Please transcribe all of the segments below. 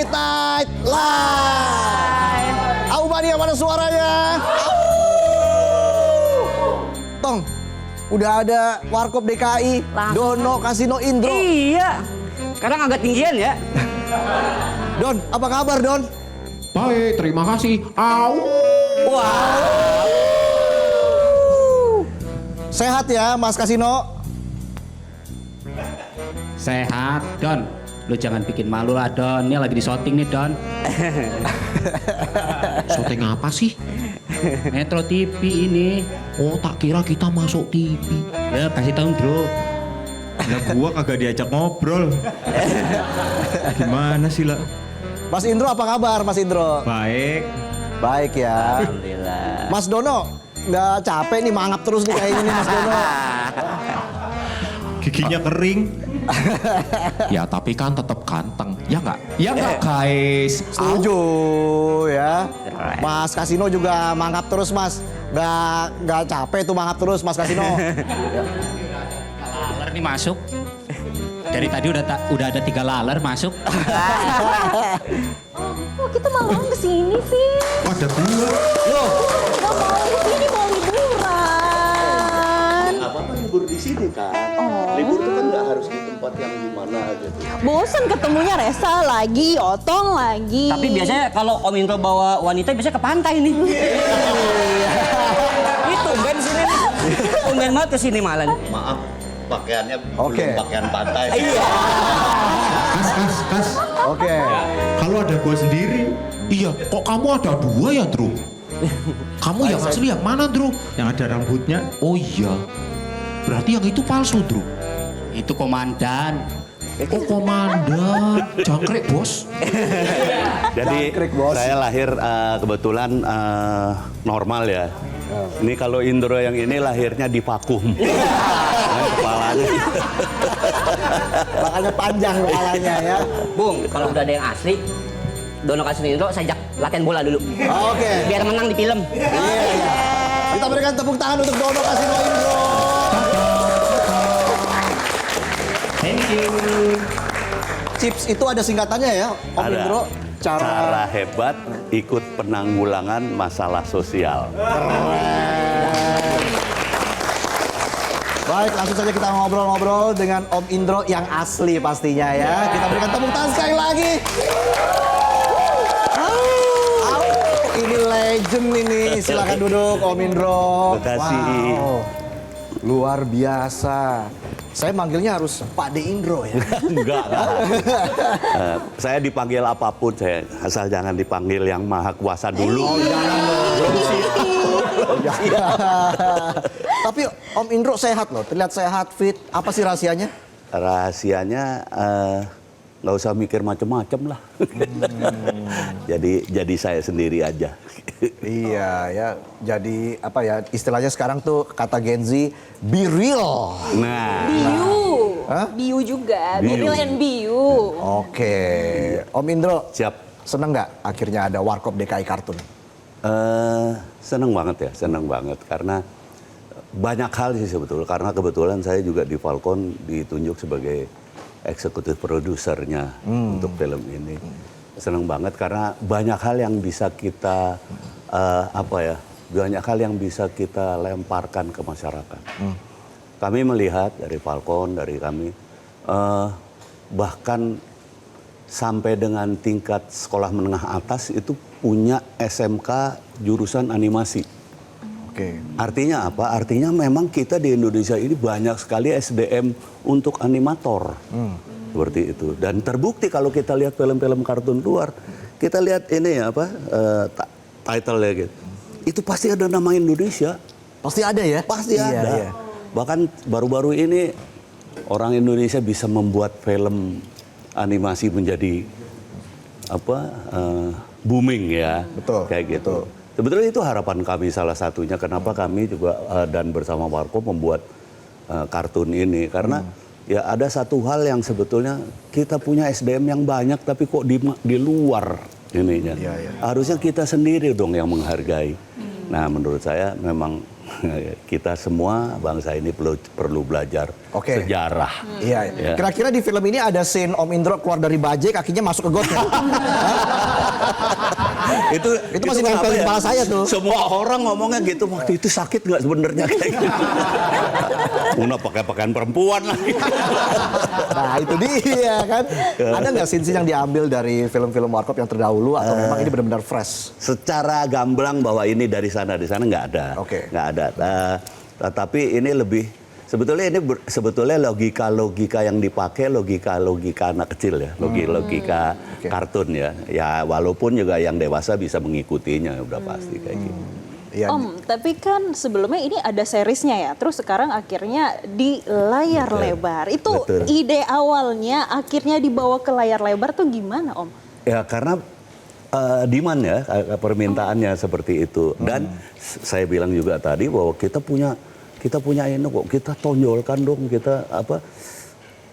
Late Night Live. Aubania mana suaranya? Tong, udah ada Warkop DKI, Dono, Kasino, Indro. Iya, sekarang agak tinggian ya. Don, apa kabar Don? Baik, terima kasih. Au. Wow. Sehat ya Mas Kasino? Sehat, Don. Lu jangan bikin malu lah, Don. Ini lagi di syuting nih, Don. Syuting apa sih? Metro TV ini. Oh, tak kira kita masuk TV. Ya, kasih tahu, Bro. Nah, gua kagak diajak ngobrol. Gimana sih, lah? Mas Indro apa kabar Mas Indro? Baik. Baik ya. Alhamdulillah. Mas Dono, nggak capek nih mangap terus nih kayaknya nih Mas Dono. Giginya kering. Ya, tapi kan tetap ganteng. Ya nggak? Ya nggak, guys? Setuju ya. Mas Kasino juga mangap terus Mas. Nggak capek tuh mangap terus Mas Kasino. Laler nih masuk. Dari tadi udah ada 3 laler masuk. Kok kita malam kesini sih? Ada gua. Loh, Gak mau kesini, mau liburan. Apa libur di sini kan? Libur itu kan nggak harus di tempat yang gimana gitu. Bosan ketemunya Resa lagi, Otong lagi. Tapi biasanya kalau Om Indro bawa wanita biasanya ke pantai nih. Itu ben sini nih. Tumben banget kesini malam. Maaf, pakaiannya Oke. belum pakaian pantai. Iya. Kas. oke. Kalau ada gua sendiri. Iya, kok kamu ada 2 ya, Bro? Kamu yang asli yang mana, Bro? Yang ada rambutnya. Oh iya. Berarti yang itu palsu, Bro. Itu komandan. Oh, komandan. Jangkrik, Bos. Jadi Jangkrik, bos. saya lahir kebetulan normal ya. Ini kalau Indro yang ini lahirnya di vakum. Kepalanya. Makanya panjang kepalanya ya. Bung, kalau udah ada yang asli, Dono Kasino Indro saya ajak latihan bola dulu. Oke. Biar menang di film. Iya. Kita berikan tepuk tangan untuk Dono Kasino Indro. Thank you. Chips itu ada singkatannya ya, Om Ada. Indro. Cara hebat ikut penanggulangan masalah sosial. Baik, langsung saja kita ngobrol-ngobrol dengan Om Indro yang asli pastinya ya. Kita berikan tepuk tangan sekali lagi. Ini legend ini. Silakan duduk Om Indro. Terima kasih. Wow. Luar biasa. Saya manggilnya harus Pak De Indro ya. Enggak. Saya dipanggil apapun, saya asal jangan dipanggil yang maha kuasa dulu. Ya. Tapi Om Indro sehat loh, terlihat sehat, fit. Apa sih rahasianya? Rahasianya nggak usah mikir macem-macem lah. Jadi saya sendiri aja. Iya ya, jadi apa ya istilahnya sekarang tuh kata Gen Z, be real. Nah, Biu. Hah? Biu juga, Biu. Biu and Biu. Oke, Om Indro, siap. seneng nggak akhirnya ada Warkop DKI Kartun? Seneng banget ya, seneng banget karena banyak hal sih sebetulnya. Karena kebetulan saya juga di Falcon ditunjuk sebagai eksekutif produsernya untuk film ini. Seneng banget karena banyak hal yang bisa kita banyak hal yang bisa kita lemparkan ke masyarakat. Kami melihat dari Falcon, dari kami bahkan sampai dengan tingkat sekolah menengah atas itu punya SMK jurusan animasi. Oke. Artinya apa? Artinya memang kita di Indonesia ini banyak sekali SDM untuk animator. Seperti itu. Dan terbukti kalau kita lihat film-film kartun luar, kita lihat ini apa title-nya gitu. Itu pasti ada nama Indonesia. Pasti ada ya? Pasti Iya, ada. iya. Bahkan baru-baru ini orang Indonesia bisa membuat film animasi menjadi booming ya. Betul, Kayak gitu. betul. Sebetulnya itu harapan kami salah satunya kenapa kami juga dan bersama Warkop membuat kartun ini karena ya ada satu hal yang sebetulnya kita punya SDM yang banyak tapi kok di luar ininya. Iya, iya. Harusnya kita sendiri dong yang menghargai. Nah menurut saya memang kita semua bangsa ini perlu belajar Oke. sejarah. Iya. Ya. Kira-kira di film ini ada scene Om Indro keluar dari bajai, kakinya masuk ke got nggak? Itu masih nempel di kenapa kepala saya tuh. Semua orang ngomongnya gitu, waktu itu sakit nggak sebenarnya kayak gitu. Una pakai pakaian perempuan lagi. Nah itu dia kan. Ada nggak scene-scene yang diambil dari film-film Warkop yang terdahulu atau memang ini benar-benar fresh? Secara gamblang bahwa ini dari sana di sana nggak ada, Oke. nggak ada. Tapi ini lebih sebetulnya logika yang dipakai logika anak kecil ya, logika Oke. kartun ya. Ya walaupun juga yang dewasa bisa mengikutinya udah pasti kayak gitu. Iya. Om, tapi kan sebelumnya ini ada seriesnya ya, terus sekarang akhirnya di layar Betul. lebar. Itu Betul. ide awalnya akhirnya dibawa ke layar lebar tuh gimana Om? Ya karena demand ya, permintaannya seperti itu. Dan saya bilang juga tadi bahwa kita punya ini kok, kita tonjolkan dong, kita apa?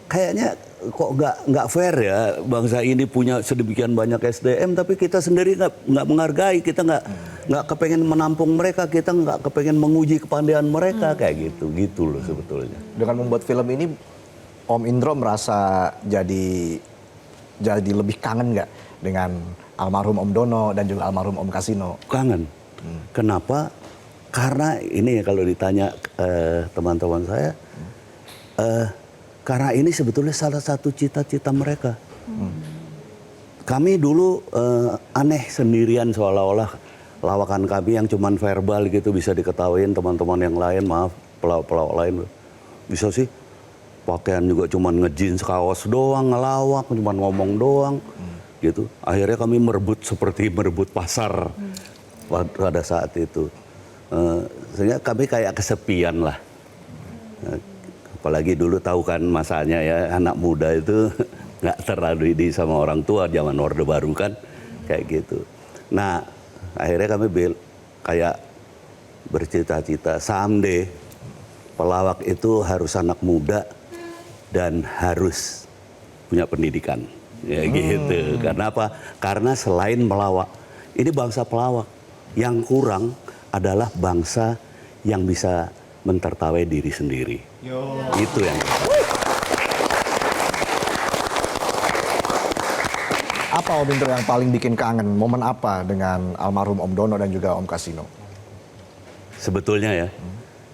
Kayaknya kok nggak fair ya bangsa ini punya sedemikian banyak SDM tapi kita sendiri nggak menghargai, kita nggak kepengen menampung mereka, kita nggak kepengen menguji kepandaian mereka kayak gitu loh sebetulnya. Dengan membuat film ini, Om Indro merasa jadi lebih kangen nggak dengan almarhum Om Dono dan juga almarhum Om Kasino? Kangen. Kenapa? Karena ini kalau ditanya teman-teman saya, karena ini sebetulnya salah satu cita-cita mereka. Kami dulu aneh sendirian seolah-olah lawakan kami yang cuman verbal gitu bisa diketawain teman-teman yang lain, maaf pelawak-pelawak lain. Bisa sih pakaian juga cuman nge-jeans kaos doang, ngelawak, cuman ngomong doang. Gitu. Akhirnya kami seperti merebut pasar pada saat itu. Sehingga kami kayak kesepian lah. Apalagi dulu tahu kan masanya ya, anak muda itu nggak terlalu ini sama orang tua zaman Orde Baru kan kayak gitu. Nah akhirnya kami kayak bercita-cita someday pelawak itu harus anak muda dan harus punya pendidikan. Ya gitu. Karena apa? Karena selain pelawak, ini bangsa pelawak. Yang kurang adalah bangsa yang bisa mentertawai diri sendiri. Itu yang. Apa Om Indro yang paling bikin kangen? Momen apa dengan almarhum Om Dono dan juga Om Kasino? Sebetulnya ya,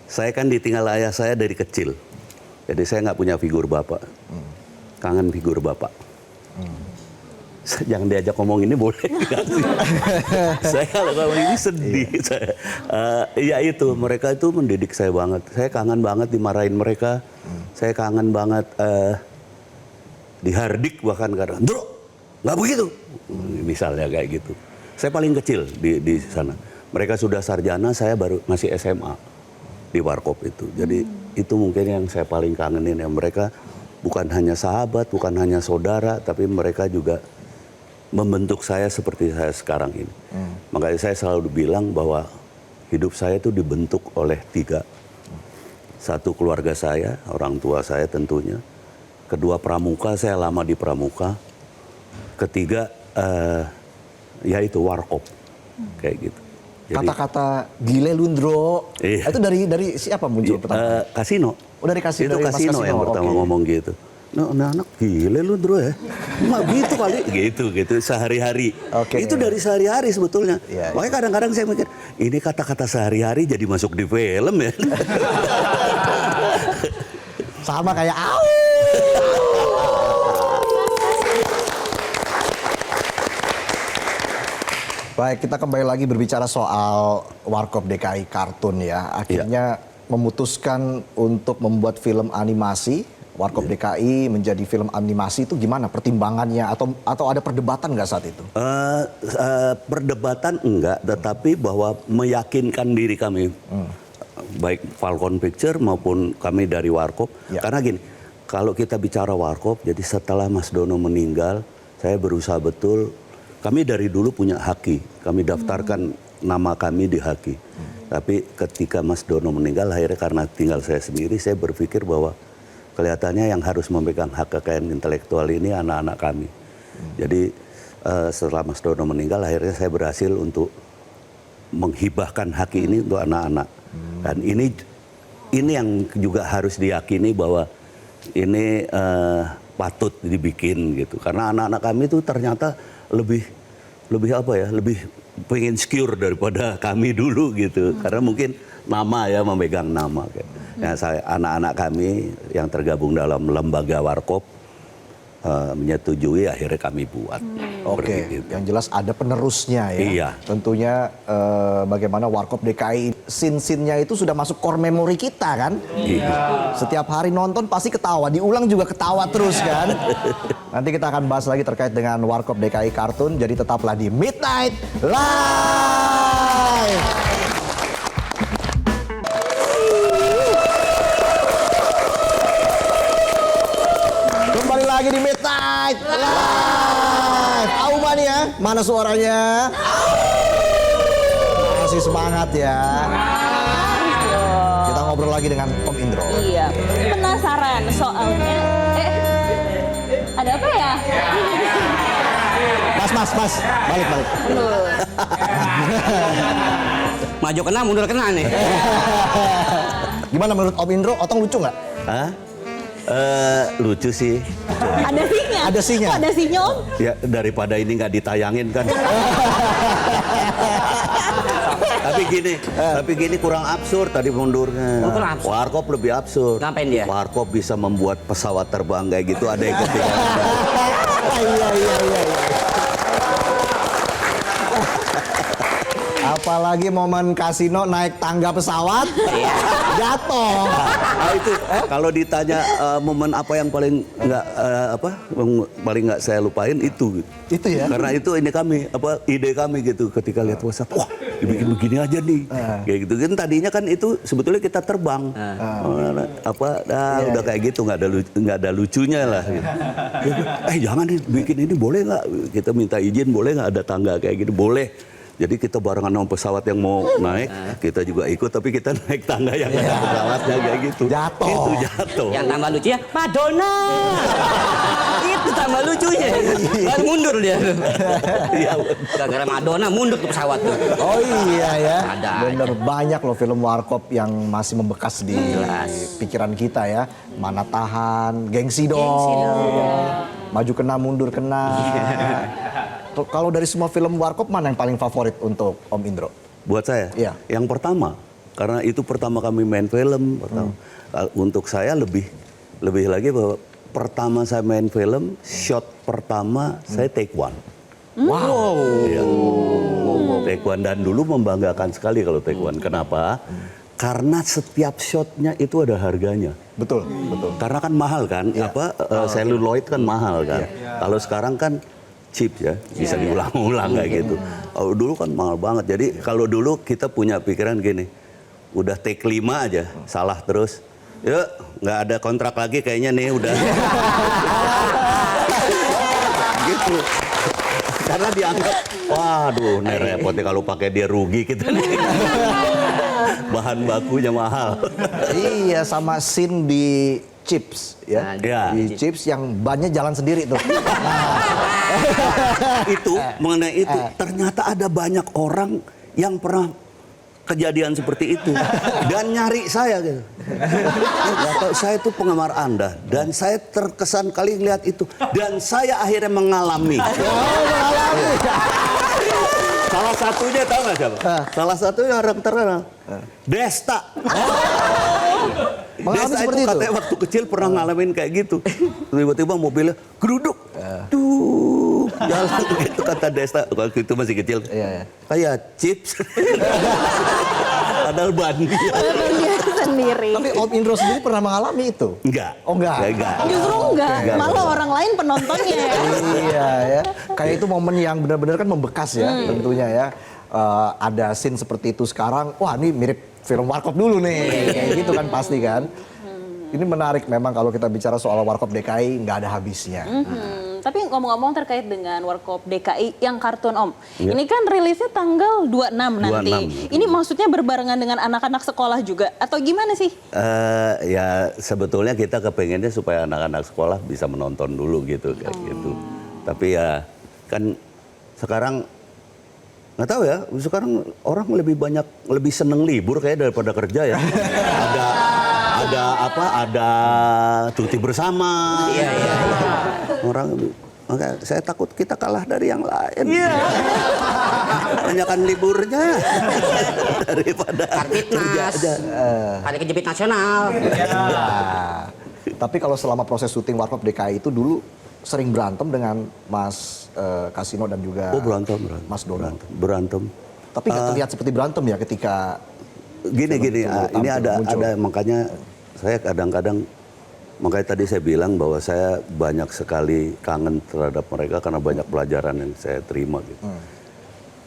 saya kan ditinggal ayah saya dari kecil. Jadi saya nggak punya figur bapak. Kangen figur bapak. Jangan diajak ngomong ini boleh nggak sih? Saya kalau ngomong ini sedih. Ya itu, mereka itu mendidik saya banget. Saya kangen banget dimarahin mereka. Saya kangen banget dihardik bahkan kadang. Bro, nggak begitu. Misalnya kayak gitu. Saya paling kecil di sana. Mereka sudah sarjana, saya baru masih SMA di Warkop itu. Jadi itu mungkin yang saya paling kangenin ya. Mereka bukan hanya sahabat, bukan hanya saudara, tapi mereka juga membentuk saya seperti saya sekarang ini. Makanya saya selalu bilang bahwa hidup saya itu dibentuk oleh 3. Satu, keluarga saya, orang tua saya tentunya. Kedua, pramuka, saya lama di pramuka. Ketiga, yaitu Warkop. Kayak gitu. Jadi, Kata-kata Gile Lundro, Iya. itu dari siapa muncul pertama? Kasino. Oh dari Kasino, Itu dari Mas Kasino yang pertama Oke. ngomong gitu. Nah, anak gile lu Dro ya. Nggak gitu kali. Gitu sehari-hari. Oke. Itu dari sehari-hari sebetulnya. Iya, Makanya kadang-kadang saya mikir, ini kata-kata sehari-hari jadi masuk di film ya. Sama kayak au. Baik, kita kembali lagi berbicara soal Warkop DKI kartun ya. Akhirnya memutuskan untuk membuat film animasi. Warkop DKI menjadi film animasi itu gimana pertimbangannya atau ada perdebatan nggak saat itu? Perdebatan enggak, tetapi bahwa meyakinkan diri kami, baik Falcon Picture maupun kami dari Warkop. Ya. Karena gini, kalau kita bicara Warkop, jadi setelah Mas Dono meninggal, saya berusaha betul. Kami dari dulu punya Haki, kami daftarkan nama kami di Haki. Tapi ketika Mas Dono meninggal, akhirnya karena tinggal saya sendiri, saya berpikir bahwa kelihatannya yang harus memegang hak kekayaan intelektual ini anak-anak kami. Jadi setelah Mas Dono meninggal, akhirnya saya berhasil untuk menghibahkan Haki ini untuk anak-anak. Dan ini yang juga harus diyakini bahwa ini patut dibikin gitu. Karena anak-anak kami itu ternyata lebih apa ya, lebih pengen secure daripada kami dulu gitu. Karena mungkin nama ya, memegang nama. Gitu. Nah, anak-anak kami yang tergabung dalam lembaga Warkop menyetujui, akhirnya kami buat. Oke, yang jelas ada penerusnya ya. Iya. Tentunya bagaimana Warkop DKI, scene-scene-nya itu sudah masuk core memory kita kan. Iya. Setiap hari nonton pasti ketawa, diulang juga ketawa terus kan. Nanti kita akan bahas lagi terkait dengan Warkop DKI kartun, jadi tetaplah di Midnight Live. Kembali lagi di Midnight Live. Auma nih ya, mana suaranya? Masih semangat ya. Kita ngobrol lagi dengan Om Indro. Iya, penasaran soalnya. Ada apa ya? Mas, balik. Loh. Maju kena, mundur kena nih. Gimana menurut Om Indro, Otong lucu nggak? Hah? Lucu sih. Ada sihnya. Ada sihnya. Kok ada sihnya, Om? Ya daripada ini nggak ditayangin kan. Tapi gini kurang absurd tadi mundurnya. Oh, kurang absurd. Warkop lebih absurd. Ngapain dia? Warkop bisa membuat pesawat terbang kayak gitu, ada yang ketinggalan. Iya. Apalagi momen kasino naik tangga pesawat, jatuh. Nah, itu kalau ditanya momen apa yang paling nggak saya lupain itu. Itu ya? Karena itu ide kami gitu ketika lihat WhatsApp, wah dibikin begini aja nih, kayak gitu kan. Tadinya kan itu sebetulnya kita terbang, udah kayak gitu nggak ada lucunya lah. Gitu. Jangan nih bikin ini, boleh nggak? Kita minta izin, boleh nggak ada tangga kayak gitu? Boleh. Jadi kita barengan sama pesawat yang mau naik, kita juga ikut, tapi kita naik tangga yang ada pesawatnya kayak gitu. Jatuh. Itu jatuh. Yang tambah lucu ya, Madonna. Itu tambah lucunya. Baru mundur dia. Iya. Gara-gara Madonna mundur tuh pesawat tuh. Oh iya ya, Ada bener banyak loh film Warkop yang masih membekas di pikiran kita ya. Mana tahan, gengsi dong. Maju kena, mundur kena. Kalau dari semua film Warkop, mana yang paling favorit untuk Om Indro? Buat saya, Iya. yang pertama, karena itu pertama kami main film. Untuk saya lebih lagi bahwa pertama saya main film, shot pertama saya take one. Wow. Iya. Take one, dan dulu membanggakan sekali kalau take one. Kenapa? Karena setiap shotnya itu ada harganya. Betul. Karena kan mahal kan, celluloid kan mahal kan. Kalau sekarang kan cheap ya, bisa diulang-ulang kayak gitu. Dulu kan mahal banget. Jadi kalau dulu kita punya pikiran gini, udah take 5 aja, salah terus. Yuk, nggak ada kontrak lagi kayaknya nih, udah. Gitu. Karena dianggap, waduh, nih repotnya kalau pakai dia rugi kita nih. Bahan bakunya mahal. Iya, sama scene di Chips ya. Di Chips yang bannya jalan sendiri tuh. Itu mengenai itu, ternyata ada banyak orang yang pernah kejadian seperti itu dan nyari saya gitu. Ya, saya itu penggemar Anda dan saya terkesan kali lihat itu dan saya akhirnya mengalami. Salah satunya tahu nggak siapa? Salah satunya orang terkenal, Desta. Mengalami Desta seperti itu itu? katanya waktu kecil pernah ngalamin kayak gitu. Tiba-tiba mobilnya geruduk, tuh jalan gitu, kata Desta. Waktu itu masih kecil, kayak chips. Padahal ban dia. Dia sendiri. Tapi Om Indro sendiri pernah mengalami itu? Enggak. Oh enggak? Justru enggak, malah orang lain penontonnya ya. Iya ya, kayak itu momen yang benar-benar kan membekas ya tentunya ya. Ada scene seperti itu sekarang, wah ini mirip film Warkop dulu nih, kayak gitu kan pasti kan. Ini menarik memang kalau kita bicara soal Warkop DKI nggak ada habisnya. Tapi ngomong-ngomong terkait dengan Warkop DKI yang kartun Om, ini kan rilisnya tanggal 26 nanti. 26. Ini maksudnya berbarengan dengan anak-anak sekolah juga atau gimana sih? Ya sebetulnya kita kepengennya supaya anak-anak sekolah bisa menonton dulu gitu kayak gitu. Tapi ya kan sekarang Nggak tahu ya, sekarang orang lebih seneng libur kayak daripada kerja ya. Ada cuti bersama. Iya. Orang makanya saya takut kita kalah dari yang lain. Banyakan liburnya daripada kerja Kartitnas, aja. Hari Kejepit Nasional. Nah, tapi kalau selama proses syuting Warkop DKI itu dulu sering berantem dengan Mas Kasino dan juga Berantem. Mas Dono. Berantem. Tapi nggak terlihat seperti berantem ya ketika Gini, ini ada muncul. makanya saya kadang-kadang makanya tadi saya bilang bahwa saya banyak sekali kangen terhadap mereka karena banyak pelajaran yang saya terima gitu.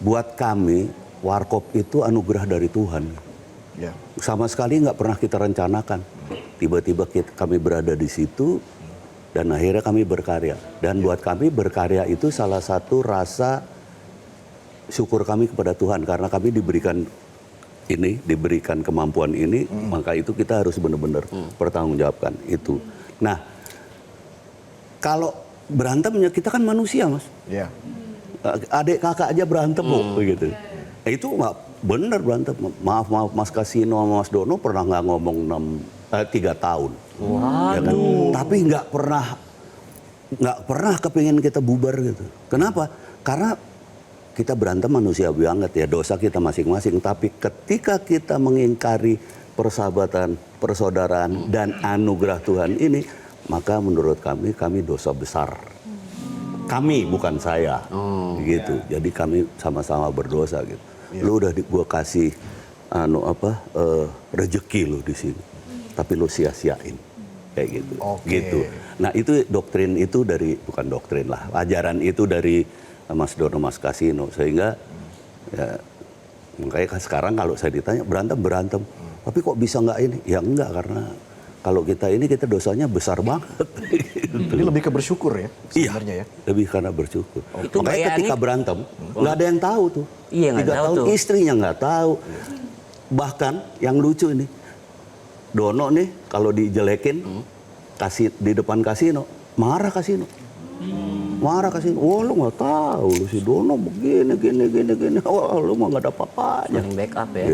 Buat kami Warkop itu anugerah dari Tuhan. Ya. Sama sekali nggak pernah kita rencanakan. Tiba-tiba kami berada di situ dan akhirnya kami berkarya. Dan buat kami berkarya itu salah satu rasa syukur kami kepada Tuhan karena kami diberikan kemampuan ini, maka itu kita harus benar-benar pertanggungjawabkan itu. Nah, kalau berantemnya kita kan manusia, Mas. Ya. Adik kakak aja berantem kok begitu. Itu nggak benar berantem. Maaf Mas Kasino sama Mas Dono pernah nggak ngomong 3 tahun. Ya kan? Tapi nggak pernah kepingin kita bubar gitu. Kenapa? Karena kita berantem manusiawi banget ya, dosa kita masing-masing. Tapi ketika kita mengingkari persahabatan, persaudaraan dan anugerah Tuhan ini, maka menurut kami dosa besar. Kami bukan saya, gitu. Jadi kami sama-sama berdosa gitu. Lu udah gua kasih rezeki lu di sini, tapi lu sia-siain kayak gitu. Gitu. Nah itu doktrin itu bukan doktrin lah, ajaran itu dari Mas Dono, Mas Kasino, sehingga ya, makanya sekarang kalau saya ditanya berantem, tapi kok bisa nggak ini? Ya enggak, karena kalau kita dosanya besar banget. Ini lebih ke bersyukur ya sebenarnya ya. Lebih karena bersyukur. Itu Makanya Mbak ketika Yani- berantem nggak ada yang tahu tuh. Iya, nggak 3 tahu tahun tuh. istrinya nggak tahu. Bahkan yang lucu ini, Dono nih kalau dijelekin di depan Kasino, marah Kasino. Oh lu nggak tahu, lu si Dono begini. Oh lu mah nggak ada apa-apanya. Saling backup ya.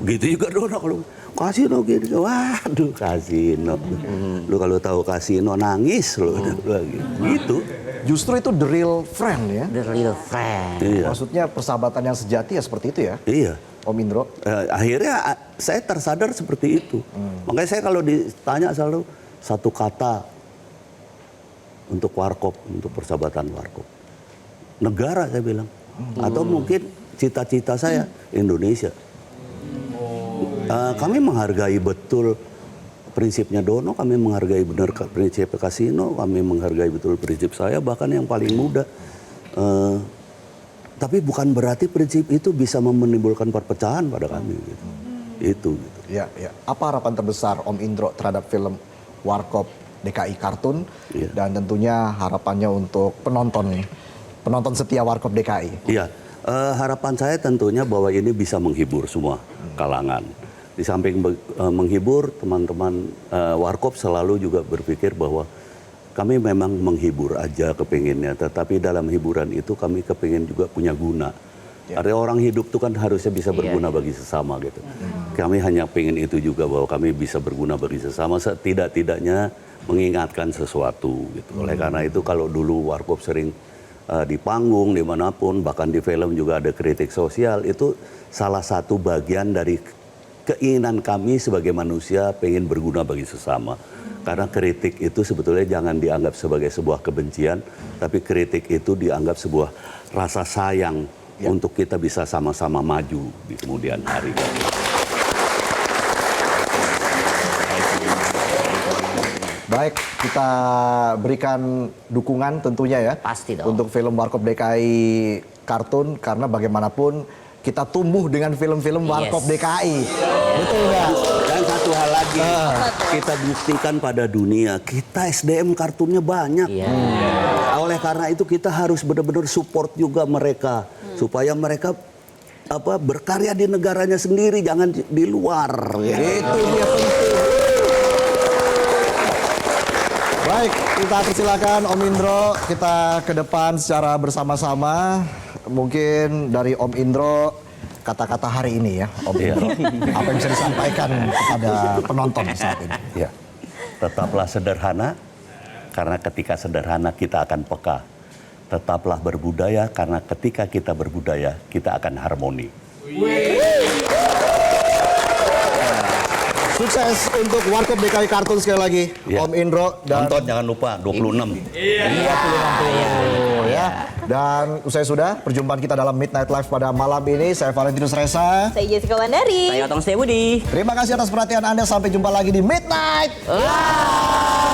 Gitu juga Dono kalau Kasino gini, waduh Kasino. Lu kalau tahu Kasino nangis lu. Gitu. Justru itu the real friend ya. The real friend. Iya. Maksudnya persahabatan yang sejati ya seperti itu ya, Iya. Om Indro. Akhirnya saya tersadar seperti itu. Makanya saya kalau ditanya selalu satu kata untuk Warkop, untuk persahabatan Warkop. Negara saya bilang. Atau mungkin cita-cita saya Indonesia. Kami menghargai betul prinsipnya Dono, kami menghargai benar prinsip Kasino, kami menghargai betul prinsip saya, bahkan yang paling muda. Tapi bukan berarti prinsip itu bisa menimbulkan perpecahan pada kami. Gitu. Itu. Gitu. Ya. Apa harapan terbesar Om Indro terhadap film Warkop DKI Kartun dan tentunya harapannya untuk penonton setia Warkop DKI? Iya, harapan saya tentunya bahwa ini bisa menghibur semua kalangan. Di samping menghibur, teman-teman Warkop selalu juga berpikir bahwa kami memang menghibur aja kepinginnya, tetapi dalam hiburan itu kami kepingin juga punya guna. Ada orang hidup itu kan harusnya bisa berguna bagi sesama gitu. Kami hanya pengen itu juga, bahwa kami bisa berguna bagi sesama, setidak-tidaknya mengingatkan sesuatu gitu. Oleh karena itu kalau dulu Warkop sering di panggung dimanapun, bahkan di film juga ada kritik sosial, itu salah satu bagian dari keinginan kami sebagai manusia pengen berguna bagi sesama. Karena kritik itu sebetulnya jangan dianggap sebagai sebuah kebencian, tapi kritik itu dianggap sebuah rasa sayang untuk kita bisa sama-sama maju di kemudian hari. Baik, kita berikan dukungan tentunya ya. Pasti dong. Untuk film Warkop DKI Kartun, karena bagaimanapun kita tumbuh dengan film-film Warkop DKI. Betul nggak? Dan satu hal lagi, kita buktikan pada dunia, kita SDM kartunnya banyak. Oleh karena itu kita harus benar-benar support juga mereka, supaya mereka berkarya di negaranya sendiri, jangan di luar. Itu dia penting. Baik, kita persilakan Om Indro, kita ke depan secara bersama-sama mungkin dari Om Indro, kata-kata hari ini ya, Om Indro. Apa yang bisa disampaikan kepada penonton saat ini? Ya, tetaplah sederhana, karena ketika sederhana kita akan peka. Tetaplah berbudaya, karena ketika kita berbudaya, kita akan harmoni. Sukses untuk Warkop DKI Kartun sekali lagi, Ya. Om Indro. Dan Nonton jangan lupa, 26. Iya, ya. Dan usai sudah perjumpaan kita dalam Midnight Live pada malam ini. Saya Valentinus Reza. Saya Jessica Wandari. Saya Otong Setiabudi. Terima kasih atas perhatian Anda. Sampai jumpa lagi di Midnight Live.